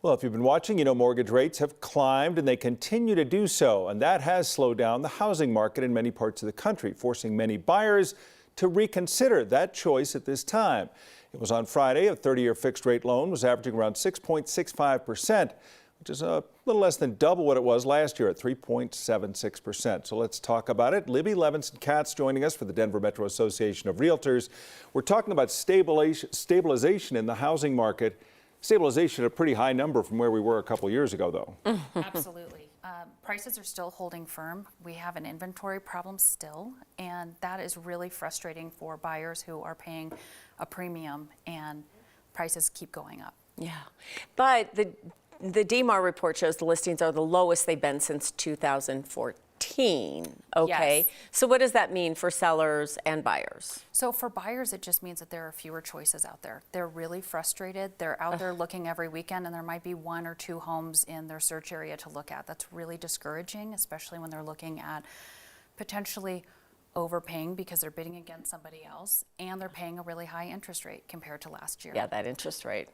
Well, if you've been watching, you know mortgage rates have climbed and they continue to do so. And that has slowed down the housing market in many parts of the country, forcing many buyers to reconsider that choice at this time. It was on Friday. A 30-year fixed rate loan was averaging around 6.65%, which is a little less than double what it was last year at 3.76%. So let's talk about it. Libby Levinson-Katz joining us for the Denver Metro Association of Realtors. We're talking about stabilization in the housing market. Stabilization at a pretty high number from where we were a couple years ago, though. Absolutely. Prices are still holding firm. We have an inventory problem still, and that is really frustrating for buyers who are paying a premium and prices keep going up. Yeah, but the DMAR report shows the listings are the lowest they've been since 2014. Okay, Yes. So what does that mean for sellers and buyers? So for buyers, it just means that there are fewer choices out there. They're really frustrated. They're out there looking every weekend, and there might be 1 or 2 homes in their search area to look at. That's really discouraging, especially when they're looking at potentially overpaying because they're bidding against somebody else, and they're paying a really high interest rate compared to last year. Yeah, that interest rate.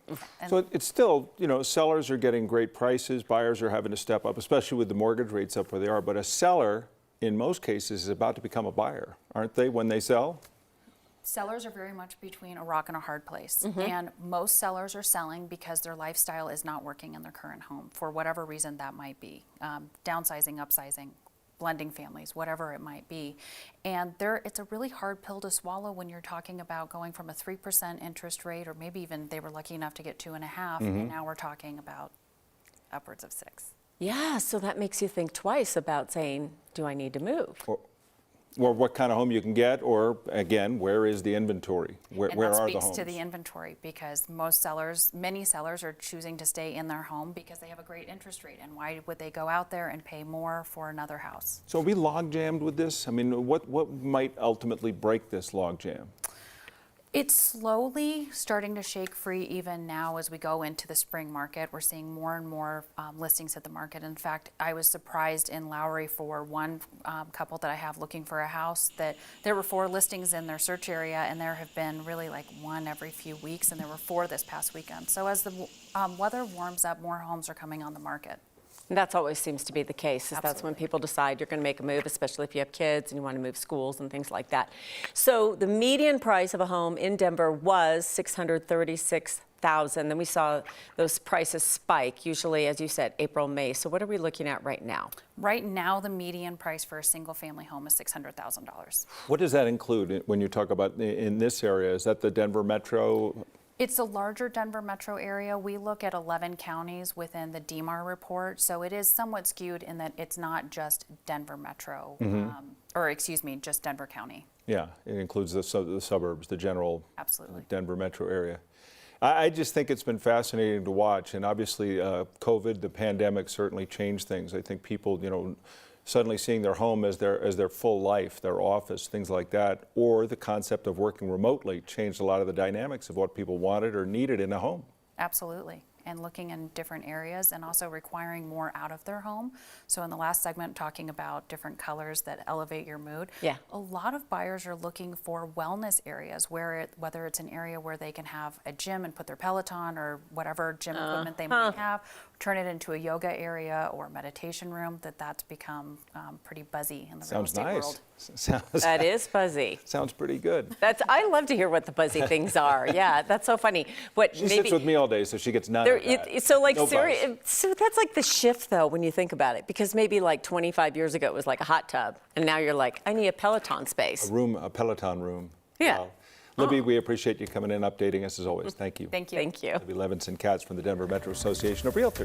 So it's still, you know, sellers are getting great prices, buyers are having to step up, especially with the mortgage rates up where they are. But a seller, in most cases, is about to become a buyer, aren't they, when they sell? Sellers are very much between a rock and a hard place. And most sellers are selling because their lifestyle is not working in their current home for whatever reason that might be. Downsizing, upsizing, blending families, whatever it might be. And it's a really hard pill to swallow when you're talking about going from a 3% interest rate, or maybe even they were lucky enough to get 2.5%, and now we're talking about upwards of 6. Yeah, so that makes you think twice about saying, do I need to move? Or what kind of home you can get, or again, where is the inventory? Where And are that the speaks homes? to the inventory, because many sellers are choosing to stay in their home because they have a great interest rate. And why would they go out there and pay more for another house? So are we log jammed with this? I mean, what might ultimately break this log jam? It's slowly starting to shake free even now as we go into the spring market. We're seeing more and more listings hit the market. In fact, I was surprised in Lowry for one couple that I have looking for a house that there were 4 listings in their search area, and there have been really like 1 every few weeks, and there were 4 this past weekend. So as the weather warms up, more homes are coming on the market. And that's always seems to be the case, is that's when people decide you're going to make a move, especially if you have kids and you want to move schools and things like that. So the median price of a home in Denver was $636,000. Then we saw those prices spike, usually, as you said, April, May. So what are we looking at right now? Right now, the median price for a single-family home is $600,000. What does that include when you talk about in this area? Is that the Denver Metro? It's a larger Denver metro area. We look at 11 counties within the DMAR report, so it is somewhat skewed in that it's not just Denver metro, or excuse me, just Denver County. Yeah, it includes the suburbs, the general Absolutely. Denver metro area. I just think it's been fascinating to watch, and obviously COVID, the pandemic certainly changed things. I think people, you know, suddenly seeing their home as their full life, their office, things like that, or the concept of working remotely changed a lot of the dynamics of what people wanted or needed in a home. Absolutely. And looking in different areas and also requiring more out of their home. So in the last segment, talking about different colors that elevate your mood. Yeah. A lot of buyers are looking for wellness areas, whether it's an area where they can have a gym and put their Peloton or whatever gym equipment they might have, turn it into a yoga area or meditation room. That's become pretty buzzy in the real estate world. That is buzzy. Sounds pretty good. I love to hear what the buzzy things are. Yeah, that's so funny. She sits with me all day, so she gets none of that. So like, No so that's like the shift though when you think about it, because maybe like 25 years ago it was like a hot tub, and now you're like, I need a Peloton space. A Peloton room. Yeah. Wow. Libby, we appreciate you coming in, updating us as always. Thank you. Thank you. Thank you. Libby Levinson-Katz from the Denver Metro Association of Realtors.